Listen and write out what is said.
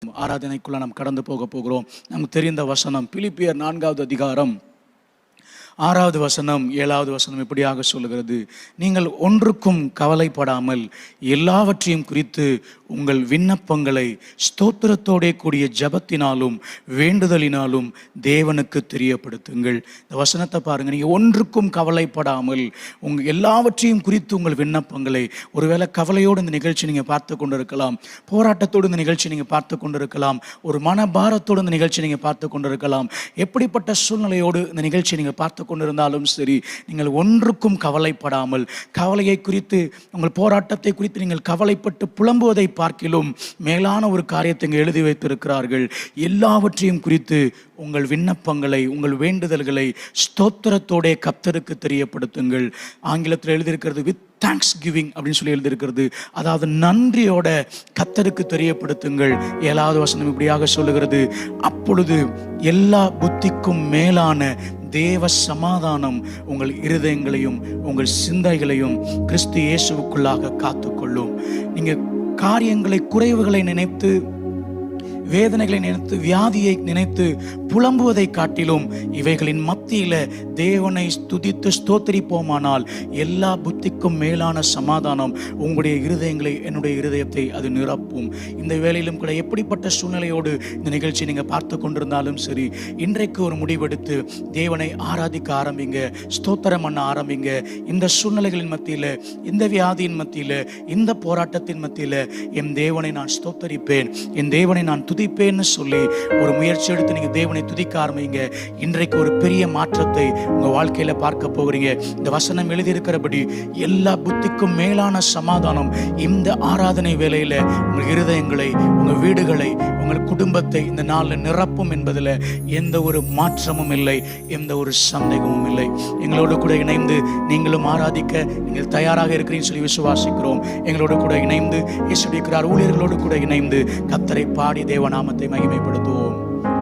ஆராதனைக்குள்ள நாம் கடந்து போகிறோம். நமக்கு தெரிந்த வசனம் பிலிப்பியர் 4வது அதிகாரம் 6வது வசனம் 7வது வசனம் இப்படியாக சொல்லுகிறது, நீங்கள் ஒன்றுக்கும் கவலைப்படாமல் எல்லாவற்றையும் குறித்து உங்கள் விண்ணப்பங்களை ஸ்தோத்திரத்தோடே கூடிய ஜபத்தினாலும் வேண்டுதலினாலும் தேவனுக்கு தெரியப்படுத்துங்கள். இந்த வசனத்தை பாருங்க. நீங்கள் ஒன்றுக்கும் கவலைப்படாமல் எல்லாவற்றையும் குறித்து உங்கள் விண்ணப்பங்களை, ஒருவேளை கவலையோடு இந்த நிகழ்ச்சி நீங்கள் பார்த்து கொண்டு இருக்கலாம், போராட்டத்தோடு இந்த நிகழ்ச்சி நீங்கள் பார்த்து கொண்டு இருக்கலாம், ஒரு மனபாரத்தோடு இந்த நிகழ்ச்சி நீங்கள் பார்த்து கொண்டு இருக்கலாம். எப்படிப்பட்ட சூழ்நிலையோடு இந்த நிகழ்ச்சி நீங்கள் பார்த்து கொண்டிருந்தாலும் சரி, நீங்கள் ஒன்றுக்கும் கவலைப்படாமல், கவலையை குறித்து, உங்கள் போராட்டத்தை குறித்து நீங்கள் கவலைப்பட்டு புலம்புவதை பார்க்கிலும் மேலான ஒரு காரியத்தை இங்கே எழுதி வைத்திருக்கிறார்கள். எல்லாவற்றையும் குறித்து உங்கள் விண்ணப்பங்களை, உங்கள் வேண்டுதல்களை ஸ்தோத்திரத்தோட கர்த்தருக்கு தெரியப்படுத்துங்கள். ஆங்கிலத்தில் எழுதியிருக்கிறது வித் தேங்க்ஸ் கிவிங் அப்படின்னு சொல்லி எழுதியிருக்கிறது. அதாவது நன்றியோட கர்த்தருக்கு தெரியப்படுத்துங்கள். 7வது வசனம் இப்படியாக சொல்லுகிறது, அப்பொழுது எல்லா புத்திக்கும் மேலான தேவ சமாதானம் உங்கள் இருதயங்களையும் உங்கள் சிந்தைகளையும் கிறிஸ்து இயேசுவுக்குள்ளாக காத்துக்கொள்ளும். நீங்க காரியங்களை, குறைவுகளை நினைத்து, வேதனைகளை நினைத்து, வியாதியை நினைத்து புலம்புவதை காட்டிலும் இவைகளின் மத்தியில தேவனை துதித்து ஸ்தோத்திரிப்போமானால் எல்லா புத்திக்கும் மேலான சமாதானம் உங்களுடைய இருதயங்களை, என்னுடைய இருதயத்தை அது நிரப்பும். இந்த வேளையிலும் கூட எப்படிப்பட்ட சூழ்நிலையோடு இந்த நிகழ்ச்சி நீங்க பார்த்து கொண்டிருந்தாலும் சரி, இன்றைக்கு ஒரு முடிவெடுத்து தேவனை ஆராதிக்க ஆரம்பிங்க, ஸ்தோத்திரம் பண்ண ஆரம்பிங்க. இந்த சூழ்நிலைகளின் மத்தியில, இந்த வியாதியின் மத்தியில, இந்த போராட்டத்தின் மத்தியில என் தேவனை நான் ஸ்தோத்தரிப்பேன், என் தேவனை நான் துதிப்பேன்னு சொல்லி ஒரு முயற்சி எடுத்து நீங்க தேவனை துதிக்க ஆரம்பிங்க. இன்றைக்கு ஒரு பெரிய மாற்றத்தை உங்க வாழ்க்கையில பார்க்க போகிறீங்க. இந்த வசனம் எழுதியிருக்கிறபடி எல்லா புத்திக்கும் மேலான சமாதானம் இந்த ஆராதனை வேளையில உங்கள் இருதயங்களை, உங்க வீடுகளை, உங்கள் குடும்பத்தை இந்த நாளில் நிரப்பும் என்பதில் எந்த ஒரு மாற்றமும் இல்லை, எந்த ஒரு சந்தேகமும் இல்லை. எங்களோடு கூட இணைந்து நீங்களும் ஆராதிக்க நீங்கள் தயாராக இருக்கிறீங்கன்னு சொல்லி விசுவாசிக்கிறோம். எங்களோடு கூட இணைந்து இயேசுவின் ஊழியர்களோடு கூட இணைந்து கர்த்தரை பாடி தேவநாமத்தை மகிமைப்படுத்துவோம்.